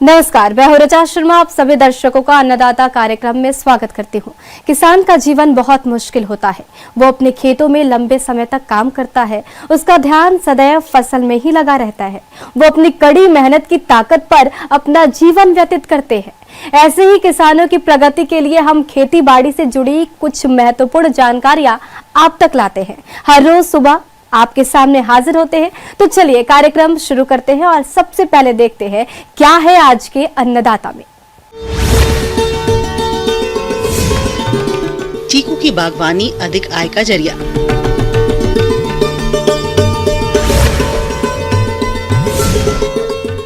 नमस्कार, मैं हूं रचा शर्मा। आप सभी दर्शकों का अन्नदाता कार्यक्रम में स्वागत करती हूं। किसान का जीवन बहुत मुश्किल होता है। वो अपने खेतों में लंबे समय तक काम करता है, उसका ध्यान सदैव फसल में ही लगा रहता है। वो अपनी कड़ी मेहनत की ताकत पर अपना जीवन व्यतीत करते हैं। ऐसे ही किसानों की प्रगति के लिए हम खेती बाड़ी से जुड़ी कुछ महत्वपूर्ण जानकारियां आप तक लाते हैं। हर रोज सुबह आपके सामने हाजिर होते हैं। तो चलिए कार्यक्रम शुरू करते हैं और सबसे पहले देखते हैं क्या है आज के अन्नदाता में। चीकू की बागवानी अधिक आय का जरिया।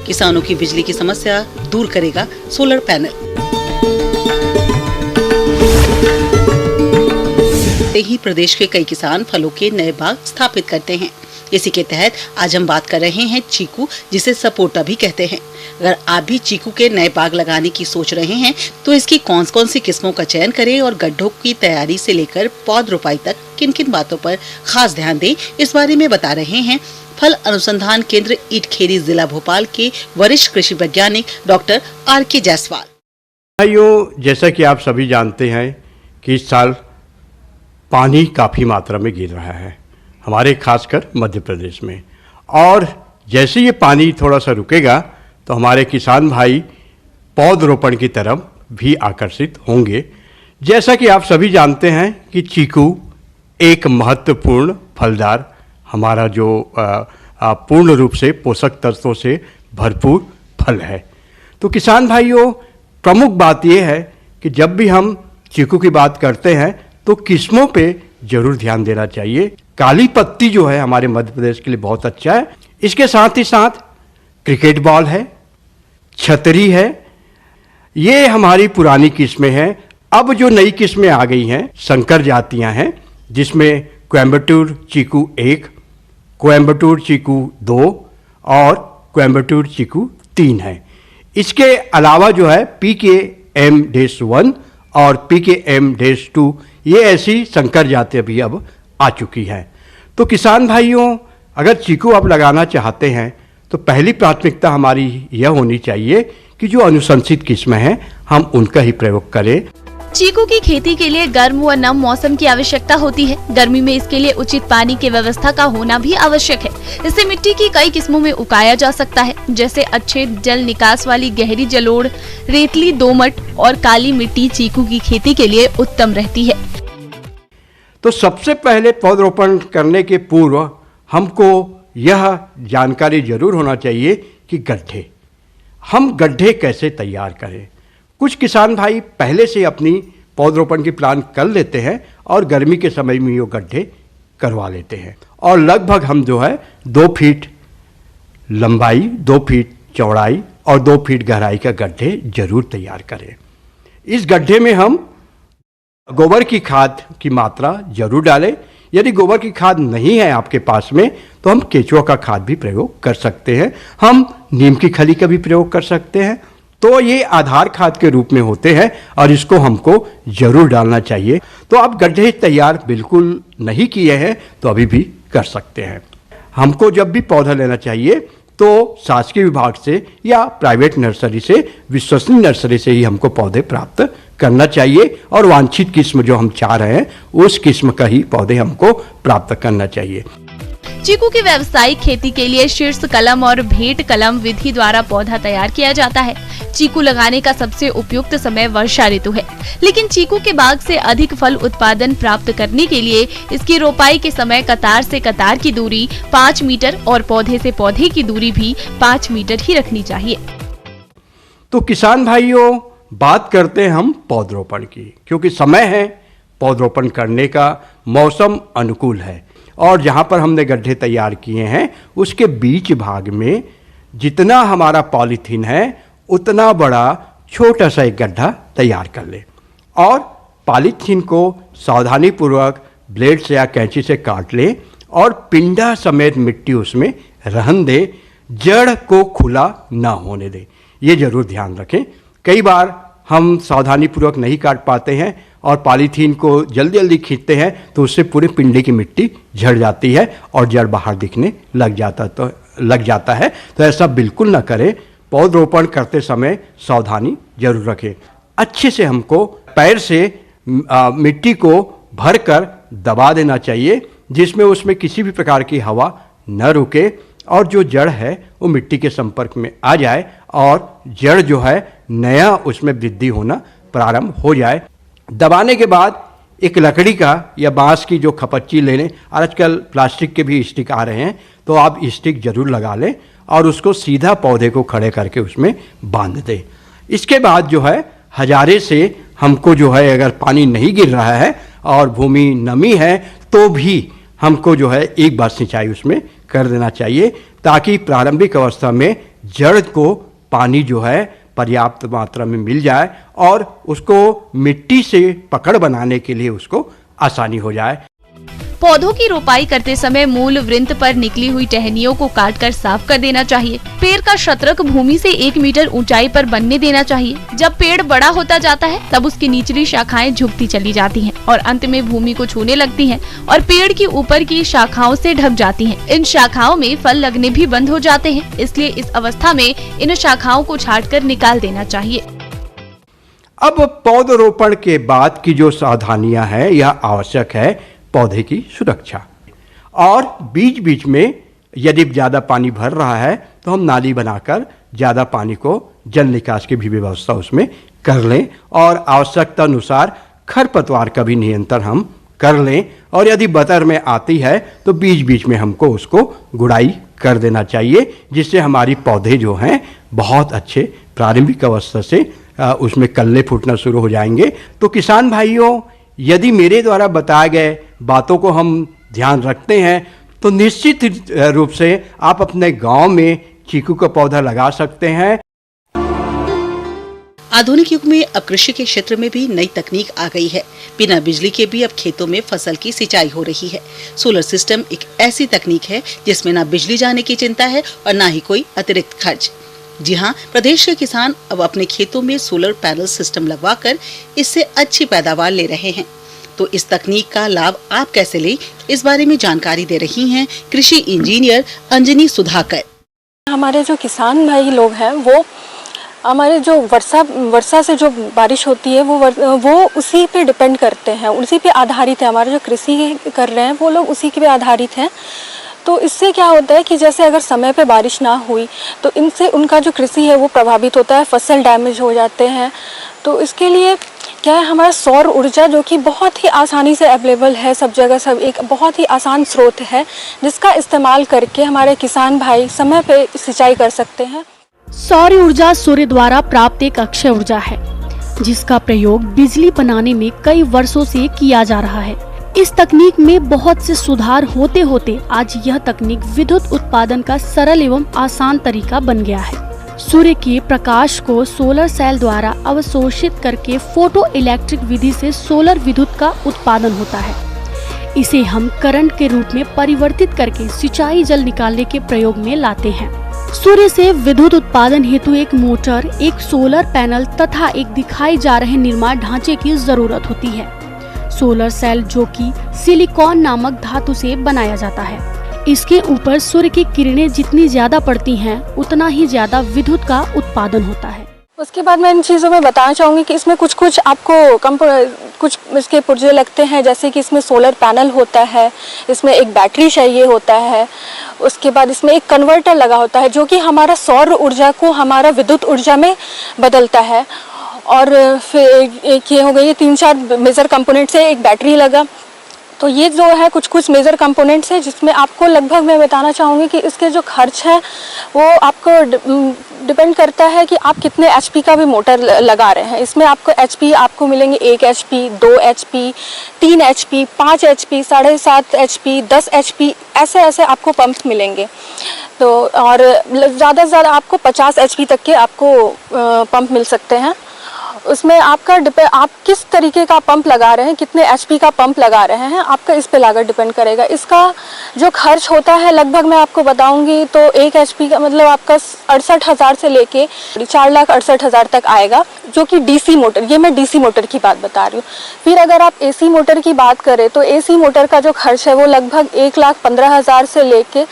किसानों की बिजली की समस्या दूर करेगा सोलर पैनल। ही प्रदेश के कई किसान फलों के नए बाग स्थापित करते हैं। इसी के तहत आज हम बात कर रहे हैं चीकू, जिसे सपोटा भी कहते हैं। अगर आप भी चीकू के नए बाग लगाने की सोच रहे हैं तो इसकी कौन कौन सी किस्मों का चयन करें और गड्ढों की तैयारी से लेकर पौध रोपाई तक किन किन बातों पर खास ध्यान दें, इस बारे में बता रहे हैं फल अनुसंधान केंद्र इटखेरी, जिला भोपाल के वरिष्ठ कृषि वैज्ञानिक डॉक्टर R.K. जायसवाल। भाइयों, जैसा कि आप सभी जानते हैं कि इस साल पानी काफ़ी मात्रा में गिर रहा है हमारे खासकर मध्य प्रदेश में, और जैसे ये पानी थोड़ा सा रुकेगा तो हमारे किसान भाई पौधरोपण की तरफ भी आकर्षित होंगे। जैसा कि आप सभी जानते हैं कि चीकू एक महत्वपूर्ण फलदार, हमारा जो पूर्ण रूप से पोषक तत्वों से भरपूर फल है। तो किसान भाइयों, प्रमुख बात यह है कि जब भी हम चीकू की बात करते हैं तो किस्मों पे जरूर ध्यान देना चाहिए। काली पत्ती जो है हमारे मध्य प्रदेश के लिए बहुत अच्छा है। इसके साथ ही साथ क्रिकेट बॉल है, छतरी है, ये हमारी पुरानी किस्में हैं। अब जो नई किस्में आ गई हैं, संकर जातियां हैं, जिसमें कोयम्बटूर चीकू 1, कोयम्बटूर चीकू 2 और कोयम्बटूर चीकू 3 है। इसके अलावा जो है PKM-1 और PKM-2, ये ऐसी संकर जातियां भी अब आ चुकी हैं। तो किसान भाइयों, अगर चीकू आप लगाना चाहते हैं तो पहली प्राथमिकता हमारी यह होनी चाहिए कि जो अनुशंसित किस्में हैं हम उनका ही प्रयोग करें। चीकू की खेती के लिए गर्म व नम मौसम की आवश्यकता होती है। गर्मी में इसके लिए उचित पानी की व्यवस्था का होना भी आवश्यक है। इसे मिट्टी की कई किस्मों में उगाया जा सकता है, जैसे अच्छे जल निकास वाली गहरी जलोढ़, रेतली, दोमट और काली मिट्टी चीकू की खेती के लिए उत्तम रहती है। तो सबसे पहले पौधरोपण करने के पूर्व हमको यह जानकारी जरूर होना चाहिए कि हम गड्ढे कैसे तैयार करें। कुछ किसान भाई पहले से अपनी पौधरोपण की प्लान कर लेते हैं और गर्मी के समय में ये गड्ढे करवा लेते हैं, और लगभग हम जो है 2 फीट लंबाई, 2 फीट चौड़ाई और 2 फीट गहराई का गड्ढे जरूर तैयार करें। इस गड्ढे में हम गोबर की खाद की मात्रा जरूर डालें। यदि गोबर की खाद नहीं है आपके पास में तो हम केचुआ का खाद भी प्रयोग कर सकते हैं, हम नीम की खली का भी प्रयोग कर सकते हैं। तो ये आधार खाद के रूप में होते हैं और इसको हमको जरूर डालना चाहिए। तो आप गड्ढे तैयार बिल्कुल नहीं किए हैं तो अभी भी कर सकते हैं। हमको जब भी पौधा लेना चाहिए तो शासकीय विभाग से या प्राइवेट नर्सरी से, विश्वसनीय नर्सरी से ही हमको पौधे प्राप्त करना चाहिए, और वांछित किस्म जो हम चाह रहे हैं उस किस्म का ही पौधे हमको प्राप्त करना चाहिए। चीकू की व्यावसायिक खेती के लिए शीर्ष कलम और भेंट कलम विधि द्वारा पौधा तैयार किया जाता है। चीकू लगाने का सबसे उपयुक्त समय वर्षा ऋतु है, लेकिन चीकू के बाग से अधिक फल उत्पादन प्राप्त करने के लिए इसकी रोपाई के समय कतार से कतार की दूरी 5 मीटर और पौधे से पौधे की दूरी भी 5 मीटर ही रखनी चाहिए। तो किसान भाइयों, बात करते हैं हम पौधरोपण की, क्योंकि समय है पौधरोपण करने का, मौसम अनुकूल है, और जहाँ पर हमने गड्ढे तैयार किए हैं उसके बीच भाग में जितना हमारा पॉलीथीन है उतना बड़ा छोटा सा एक गड्ढा तैयार कर ले, और पॉलीथीन को सावधानीपूर्वक ब्लेड से या कैंची से काट ले और पिंडा समेत मिट्टी उसमें रहन दे, जड़ को खुला ना होने दे। ये जरूर ध्यान रखें। कई बार हम सावधानीपूर्वक नहीं काट पाते हैं और पॉलीथीन को जल्दी जल्दी खींचते हैं तो उससे पूरे पिंडे की मिट्टी झड़ जाती है और जड़ बाहर दिखने लग जाता है। तो ऐसा बिल्कुल ना करें। पौधरोपण करते समय सावधानी जरूर रखें। अच्छे से हमको पैर से मिट्टी को भरकर दबा देना चाहिए, जिसमें उसमें किसी भी प्रकार की हवा न रुके और जो जड़ है वो मिट्टी के संपर्क में आ जाए और जड़ जो है नया उसमें वृद्धि होना प्रारंभ हो जाए। दबाने के बाद एक लकड़ी का या बांस की जो खपच्ची ले लें, आजकल प्लास्टिक के भी स्टिक आ रहे हैं, तो आप स्टिक जरूर लगा लें और उसको सीधा पौधे को खड़े करके उसमें बांध दें। इसके बाद जो है हजारे से हमको जो है अगर पानी नहीं गिर रहा है और भूमि नमी है तो भी हमको जो है एक बार सिंचाई उसमें कर देना चाहिए, ताकि प्रारंभिक अवस्था में जड़ को पानी जो है पर्याप्त मात्रा में मिल जाए और उसको मिट्टी से पकड़ बनाने के लिए उसको आसानी हो जाए। पौधों की रोपाई करते समय मूल वृंत पर निकली हुई टहनियों को काटकर साफ कर देना चाहिए। पेड़ का शतरक भूमि से 1 मीटर ऊंचाई पर बनने देना चाहिए। जब पेड़ बड़ा होता जाता है तब उसकी निचली शाखाएं झुकती चली जाती हैं और अंत में भूमि को छूने लगती हैं और पेड़ की ऊपर की शाखाओं से ढक जाती हैं। इन शाखाओं में फल लगने भी बंद हो जाते हैं, इसलिए इस अवस्था में इन शाखाओं को छांटकर निकाल देना चाहिए। अब पौधरोपण के बाद की जो सावधानियां हैं यह आवश्यक है पौधे की सुरक्षा, और बीच बीच में यदि ज़्यादा पानी भर रहा है तो हम नाली बनाकर ज़्यादा पानी को जल निकास की भी व्यवस्था उसमें कर लें और आवश्यकता अनुसार खरपतवार का भी नियंत्रण हम कर लें, और यदि बतर में आती है तो बीच बीच में हमको उसको गुड़ाई कर देना चाहिए, जिससे हमारी पौधे जो हैं बहुत अच्छे प्रारंभिक अवस्था से उसमें कल्ले फूटना शुरू हो जाएंगे। तो किसान भाइयों, यदि मेरे द्वारा बताए गए बातों को हम ध्यान रखते हैं तो निश्चित रूप से आप अपने गांव में चीकू का पौधा लगा सकते हैं। आधुनिक युग में अब कृषि के क्षेत्र में भी नई तकनीक आ गई है। बिना बिजली के भी अब खेतों में फसल की सिंचाई हो रही है। सोलर सिस्टम एक ऐसी तकनीक है जिसमें ना बिजली जाने की चिंता है और ना ही कोई अतिरिक्त खर्च। जी हाँ, प्रदेश के किसान अब अपने खेतों में सोलर पैनल सिस्टम लगवाकर इससे अच्छी पैदावार ले रहे हैं। तो इस तकनीक का लाभ आप कैसे लें, इस बारे में जानकारी दे रही हैं कृषि इंजीनियर अंजनी सुधाकर। हमारे जो किसान भाई लोग हैं वो हमारे जो वर्षा से जो बारिश होती है वो उसी पे डिपेंड करते हैं, उसी पे आधारित है। हमारे जो कृषि कर रहे हैं वो लोग उसी पे आधारित हैं। तो इससे क्या होता है कि जैसे अगर समय पे बारिश ना हुई तो इनसे उनका जो कृषि है वो प्रभावित होता है, फसल डैमेज हो जाते हैं। तो इसके लिए क्या है, हमारा सौर ऊर्जा जो कि बहुत ही आसानी से अवेलेबल है सब जगह, सब एक बहुत ही आसान स्रोत है जिसका इस्तेमाल करके हमारे किसान भाई समय पे सिंचाई कर सकते हैं। सौर ऊर्जा सूर्य द्वारा प्राप्त एक अक्षय ऊर्जा है जिसका प्रयोग बिजली बनाने में कई वर्षों से किया जा रहा है। इस तकनीक में बहुत से सुधार होते होते आज यह तकनीक विद्युत उत्पादन का सरल एवं आसान तरीका बन गया है। सूर्य के प्रकाश को सोलर सेल द्वारा अवशोषित करके फोटो इलेक्ट्रिक विधि से सोलर विद्युत का उत्पादन होता है। इसे हम करंट के रूप में परिवर्तित करके सिंचाई जल निकालने के प्रयोग में लाते हैं। सूर्य से विद्युत उत्पादन हेतु एक मोटर, एक सोलर पैनल तथा एक दिखाई जा रहे निर्माण ढांचे की जरूरत होती है। सोलर सेल जो कि सिलिकॉन नामक धातु से बनाया जाता है। इसके ऊपर सूर्य की किरणें जितनी ज्यादा पड़ती हैं उतना ही ज्यादा विद्युत का उत्पादन होता है। उसके बाद मैं इन चीज़ों में बताना चाहूँगी कि इसमें कुछ आपको कुछ इसके पुर्जे लगते हैं, जैसे कि इसमें सोलर पैनल होता है, इसमें एक बैटरी चाहिए होता है, उसके बाद इसमें एक कन्वर्टर लगा होता है जो कि हमारा सौर ऊर्जा को हमारा विद्युत ऊर्जा में बदलता है। और फिर एक ये हो गई, 3-4 मेजर कंपोनेंट्स है, एक बैटरी लगा। तो ये जो है कुछ मेजर कंपोनेंट्स है जिसमें आपको लगभग मैं बताना चाहूँगी कि इसके जो खर्च है वो आपको डिपेंड करता है कि आप कितने एचपी का भी मोटर लगा रहे हैं। इसमें आपको एचपी आपको मिलेंगे 1 HP, 2 HP, 3 HP, 5 HP, 7.5 HP, 10 HP, ऐसे आपको पंप मिलेंगे। तो और ज़्यादा से ज़्यादा आपको 50 एचपी तक के आपको पंप मिल सकते हैं। उसमें आपका आप किस तरीके का पंप लगा रहे हैं, कितने एचपी का पंप लगा रहे हैं, आपका इस पे लागत डिपेंड करेगा। इसका जो खर्च होता है लगभग मैं आपको बताऊंगी तो 1 एचपी का मतलब आपका 68,000 से लेके 4,68,000 तक आएगा, जो कि डीसी मोटर, ये मैं डीसी मोटर की बात बता रही हूँ। फिर अगर आप एसी मोटर की बात करें तो एसी मोटर का जो खर्च है वो लगभग 1,15,000 से लेके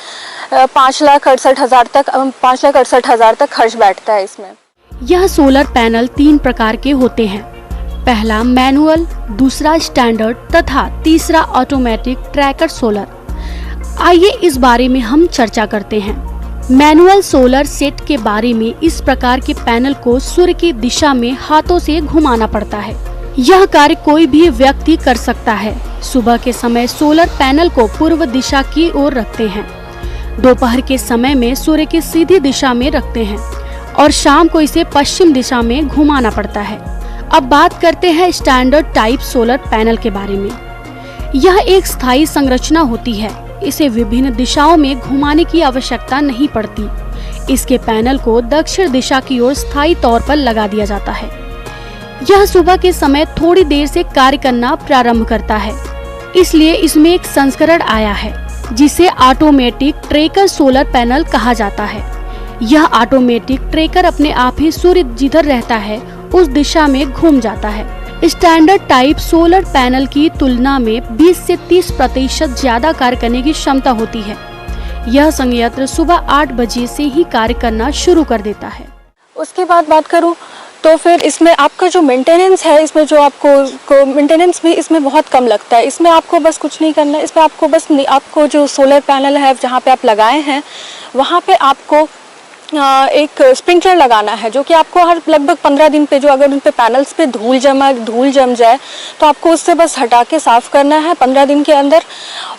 5,68,000 तक 5,68,000 तक खर्च बैठता है इसमें। यह सोलर पैनल 3 प्रकार के होते हैं। पहला मैनुअल, दूसरा स्टैंडर्ड तथा तीसरा ऑटोमेटिक ट्रैकर सोलर। आइए इस बारे में हम चर्चा करते हैं। मैनुअल सोलर सेट के बारे में इस प्रकार के पैनल को सूर्य की दिशा में हाथों से घुमाना पड़ता है। यह कार्य कोई भी व्यक्ति कर सकता है। सुबह के समय सोलर पैनल को पूर्व दिशा की ओर रखते हैं, दोपहर के समय में सूर्य की सीधी दिशा में रखते हैं और शाम को इसे पश्चिम दिशा में घुमाना पड़ता है। अब बात करते हैं स्टैंडर्ड टाइप सोलर पैनल के बारे में। यह एक स्थायी संरचना होती है, इसे विभिन्न दिशाओं में घुमाने की आवश्यकता नहीं पड़ती। इसके पैनल को दक्षिण दिशा की ओर स्थायी तौर पर लगा दिया जाता है। यह सुबह के समय थोड़ी देर से कार्य करना प्रारंभ करता है, इसलिए इसमें एक संस्करण आया है जिसे ऑटोमेटिक ट्रैकर सोलर पैनल कहा जाता है। यह ऑटोमेटिक ट्रैकर अपने आप ही सूर्य जिधर रहता है उस दिशा में घूम जाता है। स्टैंडर्ड टाइप सोलर पैनल की तुलना में 20 से 30% ज्यादा कार्य करने की क्षमता होती है। यह संयंत्र सुबह 8 बजे से ही कार्य करना शुरू कर देता है। उसके बाद बात करूँ तो फिर इसमें आपका जो मेंटेनेंस है, इसमें जो आपको मेंटेनेंस भी इसमें बहुत कम लगता है। इसमें आपको बस कुछ नहीं करना है, इसमें आपको बस आपको जो सोलर पैनल है जहाँ पे आप लगाए हैं वहाँ पे आपको एक स्प्रिंकलर लगाना है, जो कि आपको हर लगभग 15 दिन पे, जो अगर उन पे पैनल्स पे धूल जम जाए तो आपको उससे बस हटा के साफ़ करना है 15 दिन के अंदर।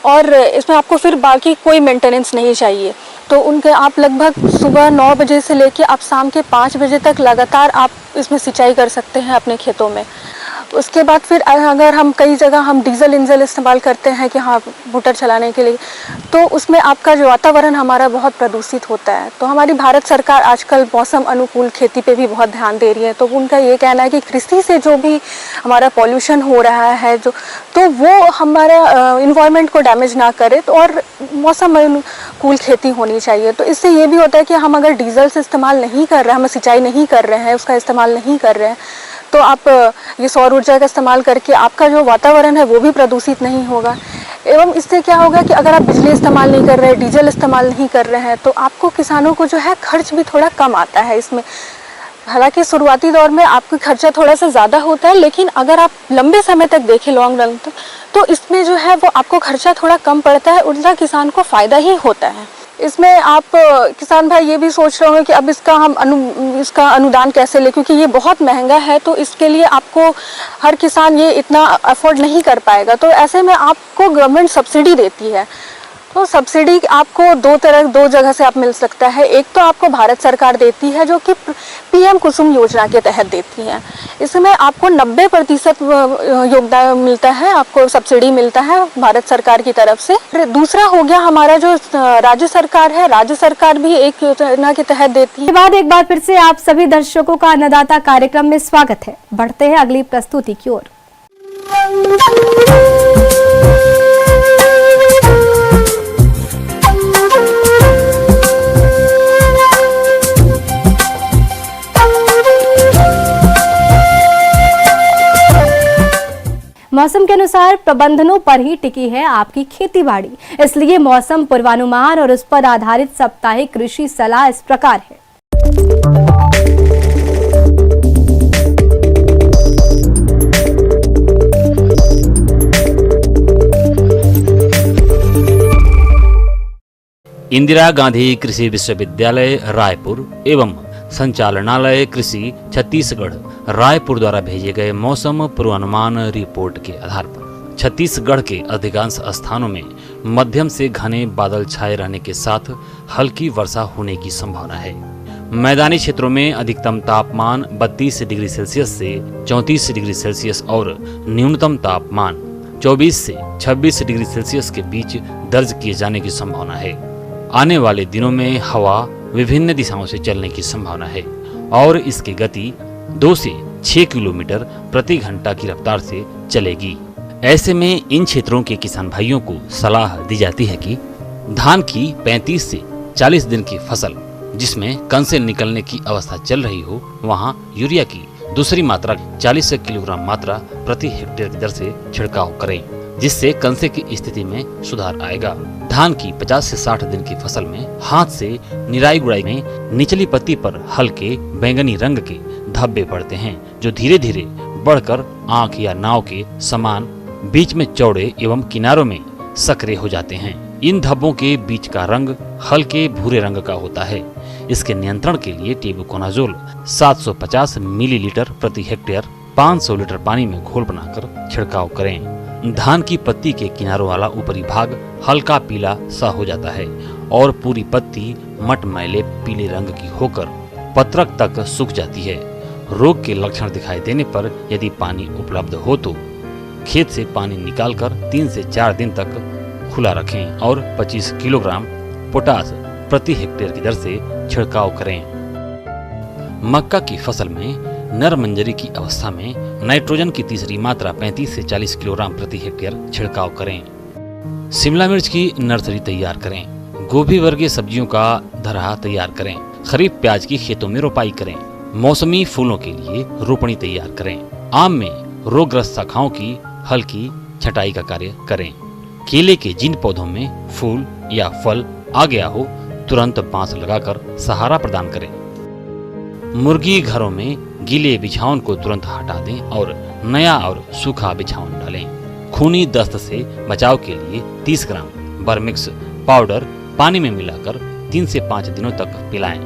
और इसमें आपको फिर बाकी कोई मेंटेनेंस नहीं चाहिए। तो उनके आप लगभग सुबह 9 बजे से लेके आप शाम के 5 बजे तक लगातार आप इसमें सिंचाई कर सकते हैं अपने खेतों में। उसके बाद फिर अगर हम कई जगह हम डीजल इंजन इस्तेमाल करते हैं कि हाँ मोटर चलाने के लिए, तो उसमें आपका जो वातावरण हमारा बहुत प्रदूषित होता है। तो हमारी भारत सरकार आजकल मौसम अनुकूल खेती पे भी बहुत ध्यान दे रही है। तो उनका ये कहना है कि कृषि से जो भी हमारा पॉल्यूशन हो रहा है तो वो हमारा इन्वायरमेंट को डैमेज ना करे, तो और मौसम अनुकूल खेती होनी चाहिए। तो इससे ये भी होता है कि हम अगर डीजल से इस्तेमाल नहीं कर रहे हैं, हम सिंचाई नहीं कर रहे हैं, उसका इस्तेमाल नहीं कर रहे हैं, तो आप ये सौर ऊर्जा का इस्तेमाल करके आपका जो वातावरण है वो भी प्रदूषित नहीं होगा। एवं इससे क्या होगा कि अगर आप बिजली इस्तेमाल नहीं कर रहे हैं, डीजल इस्तेमाल नहीं कर रहे हैं, तो आपको किसानों को जो है खर्च भी थोड़ा कम आता है इसमें। हालांकि शुरुआती दौर में आपका खर्चा थोड़ा सा ज़्यादा होता है, लेकिन अगर आप लंबे समय तक देखें, लॉन्ग रन तक, तो इसमें जो है वो आपको खर्चा थोड़ा कम पड़ता है, उल्टा किसान को फ़ायदा ही होता है। इसमें आप किसान भाई ये भी सोच रहे होंगे कि अब इसका अनुदान कैसे ले, क्योंकि ये बहुत महंगा है, तो इसके लिए आपको हर किसान ये इतना अफोर्ड नहीं कर पाएगा। तो ऐसे में आपको गवर्नमेंट सब्सिडी देती है। तो सब्सिडी आपको दो जगह से आप मिल सकता है। एक तो आपको भारत सरकार देती है, जो कि पीएम कुसुम योजना के तहत देती है। इसमें आपको 90% योगदान मिलता है, आपको सब्सिडी मिलता है भारत सरकार की तरफ से। फिर दूसरा हो गया हमारा जो राज्य सरकार है, राज्य सरकार भी एक योजना के तहत देती है। के बाद एक बार फिर से आप सभी दर्शकों का अन्नदाता कार्यक्रम में स्वागत है। बढ़ते हैं अगली प्रस्तुति की ओर। मौसम के अनुसार प्रबंधनों पर ही टिकी है आपकी खेतीबाड़ी, इसलिए मौसम पूर्वानुमान और उस पर आधारित साप्ताहिक कृषि सलाह इस प्रकार है। इंदिरा गांधी कृषि विश्वविद्यालय रायपुर एवं संचालनालय कृषि छत्तीसगढ़ रायपुर द्वारा भेजे गए मौसम पूर्वानुमान रिपोर्ट के आधार पर छत्तीसगढ़ के अधिकांश स्थानों में मध्यम से घने बादल छाए रहने के साथ हल्की वर्षा होने की संभावना है। मैदानी क्षेत्रों में अधिकतम तापमान 32 डिग्री सेल्सियस से 34 डिग्री सेल्सियस और न्यूनतम तापमान 24 से 26 डिग्री सेल्सियस के बीच दर्ज किए जाने की संभावना है। आने वाले दिनों में हवा विभिन्न दिशाओं से चलने की संभावना है और इसकी गति 2 से 6 किलोमीटर प्रति घंटा की रफ्तार से चलेगी। ऐसे में इन क्षेत्रों के किसान भाइयों को सलाह दी जाती है कि धान की 35 से 40 दिन की फसल जिसमें कंसे निकलने की अवस्था चल रही हो, वहां यूरिया की दूसरी मात्रा 40 किलोग्राम मात्रा प्रति हेक्टेयर की दर से छिड़काव करें, जिससे कंसे की स्थिति में सुधार आएगा। धान की 50 से 60 दिन की फसल में हाथ से निराई गुड़ाई में निचली पत्ती पर हल्के बैंगनी रंग के धब्बे पड़ते हैं, जो धीरे धीरे बढ़कर आंख या नाव के समान बीच में चौड़े एवं किनारों में सक्रिय हो जाते हैं। इन धब्बों के बीच का रंग हल्के भूरे रंग का होता है। इसके नियंत्रण के लिए टेबुकोनाजोल 750 मिलीलीटर प्रति हेक्टेयर 500 लीटर पानी में घोल बनाकर छिड़काव करें। धान की पत्ती के किनारों वाला ऊपरी भाग हल्का पीला सा हो जाता है और पूरी पत्ती मटमैले पीले रंग की होकर पत्रक तक सूख जाती है। रोग के लक्षण दिखाई देने पर यदि पानी उपलब्ध हो तो खेत से पानी निकालकर 3 से 4 दिन तक खुला रखें और 25 किलोग्राम पोटास प्रति हेक्टेयर की दर से छिड़काव करें। मक्का की फसल में नर मंजरी की अवस्था में नाइट्रोजन की तीसरी मात्रा 35 से 40 किलोग्राम प्रति हेक्टेयर छिड़काव करें। शिमला मिर्च की नर्सरी तैयार करें। गोभी वर्गीय सब्जियों का धराहा तैयार करें। खरीफ प्याज की खेतों में रोपाई करें। मौसमी फूलों के लिए रोपणी तैयार करें। आम में रोगग्रस्त शाखाओं की हल्की छटाई का कार्य करें। केले के जिन पौधों में फूल या फल आ गया हो, तुरंत बांस लगाकर सहारा प्रदान करें। मुर्गी घरों में गीले बिछावन को तुरंत हटा दें और नया और सूखा बिछावन डालें। खूनी दस्त से बचाव के लिए 30 ग्राम बर्मिक्स पाउडर पानी में मिलाकर 3 से 5 दिनों तक पिलाएं।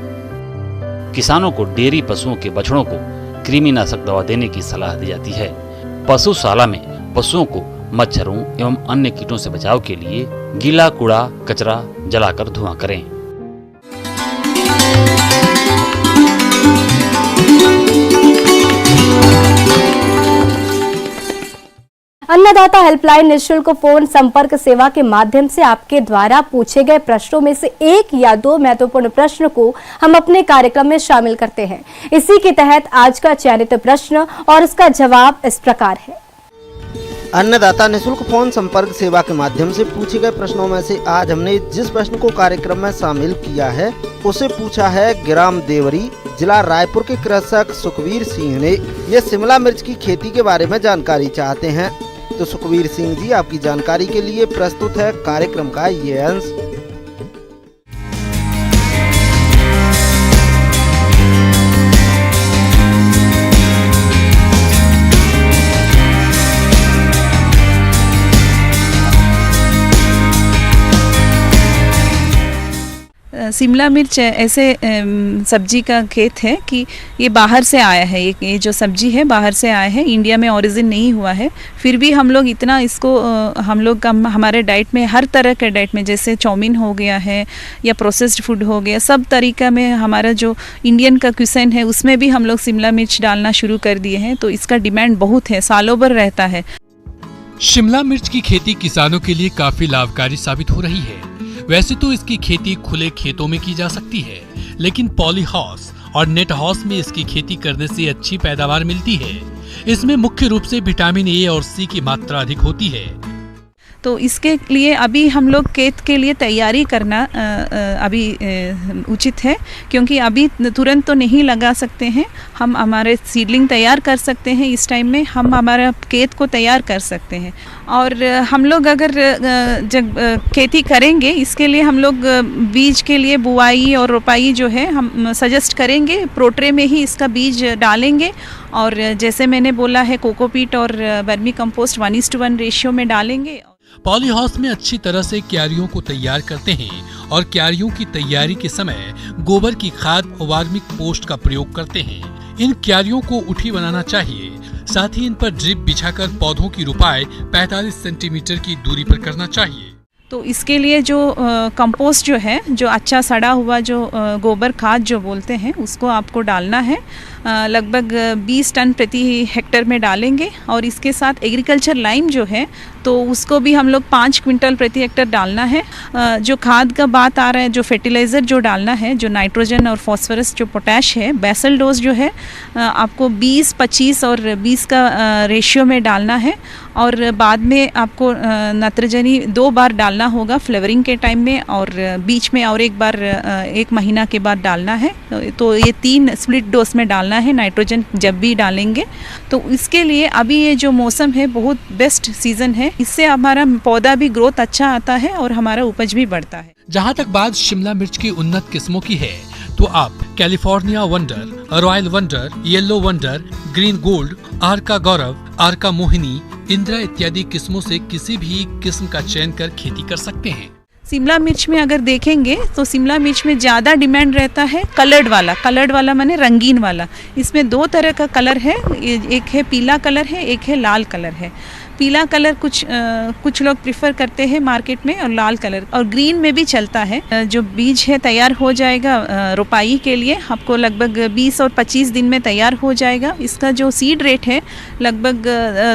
किसानों को डेयरी पशुओं के बछड़ों को कृमिनाशक दवा देने की सलाह दी जाती है। पशुशाला में पशुओं को मच्छरों एवं अन्य कीटों से बचाव के लिए गीला कूड़ा कचरा जलाकर धुआं करें। अन्नदाता हेल्पलाइन निःशुल्क फोन संपर्क सेवा के माध्यम से आपके द्वारा पूछे गए प्रश्नों में से 1 या 2 महत्वपूर्ण प्रश्न को हम अपने कार्यक्रम में शामिल करते हैं। इसी के तहत आज का चयनित प्रश्न और उसका जवाब इस प्रकार है। अन्नदाता निःशुल्क फोन संपर्क सेवा के माध्यम से पूछे गए प्रश्नों में से आज हमने जिस प्रश्न को कार्यक्रम में शामिल किया है उसे पूछा है ग्राम देवरी, जिला रायपुर के कृषक सुखवीर सिंह ने। ये शिमला मिर्च की खेती के बारे में जानकारी चाहते हैं। तो सुखवीर सिंह जी, आपकी जानकारी के लिए प्रस्तुत है कार्यक्रम का ये अंश। शिमला मिर्च ऐसे सब्जी का खेत है कि ये बाहर से आया है। ये जो सब्जी है बाहर से आया है, इंडिया में ओरिजिन नहीं हुआ है। फिर भी हम लोग इतना इसको हम लोग हमारे डाइट में, हर तरह के डाइट में, जैसे चाउमीन हो गया है या प्रोसेस्ड फूड हो गया, सब तरीका में हमारा जो इंडियन का क्यूसिन है उसमें भी हम लोग शिमला मिर्च डालना शुरू कर दिए हैं। तो इसका डिमांड बहुत है, सालों भर रहता है। शिमला मिर्च की खेती किसानों के लिए काफी लाभकारी साबित हो रही है। वैसे तो इसकी खेती खुले खेतों में की जा सकती है, लेकिन पॉली हाउस और नेट हाउस में इसकी खेती करने से अच्छी पैदावार मिलती है। इसमें मुख्य रूप से विटामिन ए और सी की मात्रा अधिक होती है। तो इसके लिए अभी हम लोग खेत के लिए तैयारी करना अभी उचित है, क्योंकि अभी तुरंत तो नहीं लगा सकते हैं। हम हमारे सीडलिंग तैयार कर सकते हैं। इस टाइम में हम हमारा खेत को तैयार कर सकते हैं। और हम लोग अगर जब खेती करेंगे, इसके लिए हम लोग बीज के लिए बुआई और रोपाई जो है हम सजेस्ट करेंगे। प्रोट्रे में ही इसका बीज डालेंगे और जैसे मैंने बोला है कोकोपीट और वर्मी कंपोस्ट 1:1 रेशियो में डालेंगे। पॉली हाउस में अच्छी तरह से क्यारियों को तैयार करते हैं और क्यारियों की तैयारी के समय गोबर की खाद और वर्मी पोस्ट का प्रयोग करते हैं। इन क्यारियों को उठी बनाना चाहिए। साथ ही इन पर ड्रिप बिछाकर पौधों की रोपाई 45 सेंटीमीटर की दूरी पर करना चाहिए। तो इसके लिए जो कंपोस्ट जो है, जो अच्छा सड़ा हुआ जो गोबर खाद जो बोलते हैं, उसको आपको डालना है। लगभग 20 टन प्रति हेक्टेयर में डालेंगे। और इसके साथ एग्रीकल्चर लाइम जो है तो उसको भी हम लोग 5 क्विंटल प्रति हेक्टेयर डालना है। जो खाद का बात आ रहा है, जो फर्टिलाइज़र जो डालना है, जो नाइट्रोजन और फॉस्फोरस जो पोटैश है, बेसल डोज जो है आपको 20, 25 और 20 का रेशियो में डालना है। और बाद में आपको नत्रजनी 2 बार डालना होगा, फ्लेवरिंग के टाइम में और बीच में और एक बार 1 महीना के बाद डालना है। तो ये 3 स्प्लिट डोज में डालना है नाइट्रोजन जब भी डालेंगे। तो इसके लिए अभी ये जो मौसम है बहुत बेस्ट सीज़न है, इससे हमारा पौधा भी ग्रोथ अच्छा आता है और हमारा उपज भी बढ़ता है। जहां तक बात शिमला मिर्च की उन्नत किस्मों की है तो आप California wonder, royal wonder, yellow wonder, green gold, Arka Gaurav, Arka Mohini, Indira इत्यादि किस्मों से किसी भी किस्म का चयन कर खेती कर सकते हैं। शिमला मिर्च में अगर देखेंगे तो शिमला मिर्च में ज़्यादा डिमांड रहता है कलर्ड वाला माने रंगीन वाला। इसमें 2 तरह का कलर है, एक है पीला कलर है, एक है लाल कलर है। पीला कलर कुछ लोग प्रिफर करते हैं मार्केट में, और लाल कलर और ग्रीन में भी चलता है। जो बीज है तैयार हो जाएगा रोपाई के लिए, आपको लगभग 20 और 25 दिन में तैयार हो जाएगा। इसका जो सीड रेट है लगभग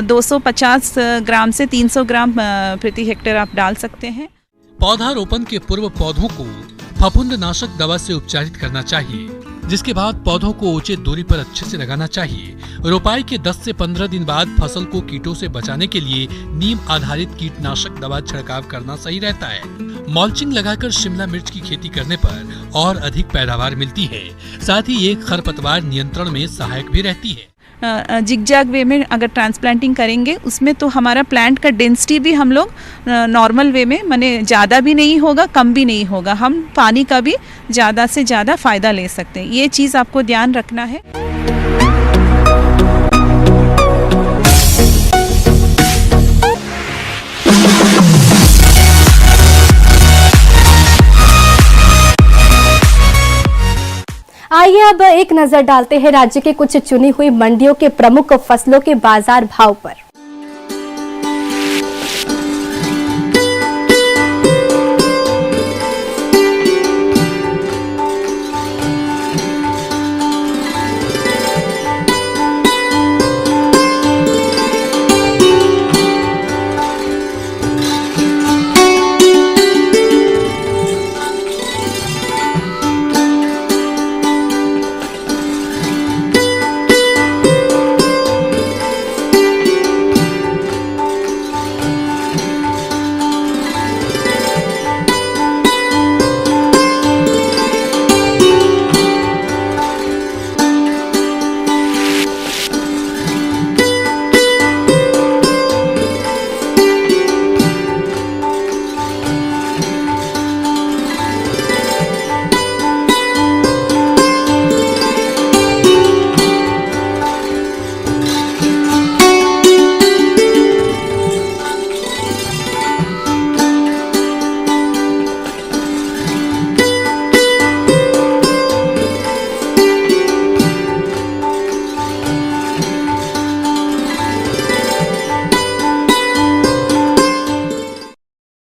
250 ग्राम से 300 ग्राम प्रति हेक्टेयर आप डाल सकते हैं। पौधारोपण के पूर्व पौधों को फफूंदनाशक दवा से उपचारित करना चाहिए, जिसके बाद पौधों को उचित दूरी पर अच्छे से लगाना चाहिए। रोपाई के 10 से 15 दिन बाद फसल को कीटों से बचाने के लिए नीम आधारित कीटनाशक दवा छिड़काव करना सही रहता है। मल्चिंग लगाकर शिमला मिर्च की खेती करने पर और अधिक पैदावार मिलती है, साथ ही ये खरपतवार नियंत्रण में सहायक भी रहती है। जिगजैग वे में अगर ट्रांसप्लांटिंग करेंगे उसमें तो हमारा प्लांट का डेंसिटी भी हम लोग नॉर्मल वे में, माने ज़्यादा भी नहीं होगा कम भी नहीं होगा, हम पानी का भी ज़्यादा से ज़्यादा फ़ायदा ले सकते हैं। ये चीज़ आपको ध्यान रखना है। आइए अब एक नजर डालते हैं राज्य के कुछ चुनी हुई मंडियों के प्रमुख फसलों के बाजार भाव पर।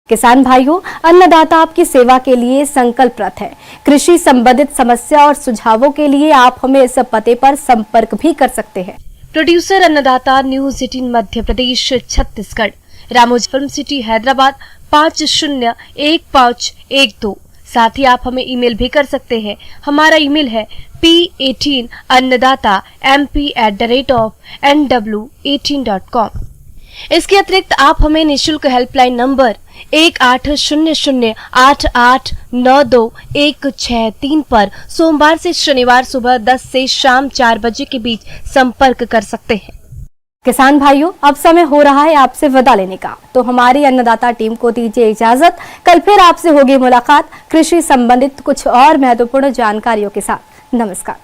किसान भाइयों, अन्नदाता आपकी सेवा के लिए संकल्परत है। कृषि संबंधित समस्या और सुझावों के लिए आप हमें इस पते पर संपर्क भी कर सकते हैं। प्रोड्यूसर अन्नदाता, news 18 Madhya Pradesh Chhattisgarh, Ramoji film city Hyderabad 501512। साथ ही आप हमें ईमेल भी कर सकते हैं। हमारा ईमेल है p18annadatamp@nw18.com। इसके अतिरिक्त आप हमें निःशुल्क हेल्पलाइन नंबर 1800889216 पर सोमवार से शनिवार सुबह 10 से शाम 4 बजे के बीच संपर्क कर सकते हैं। किसान भाइयों, अब समय हो रहा है आपसे विदा लेने का, तो हमारी अन्नदाता टीम को दीजिए इजाजत। कल फिर आपसे होगी मुलाकात कृषि संबंधित कुछ और महत्वपूर्ण जानकारियों के साथ। नमस्कार।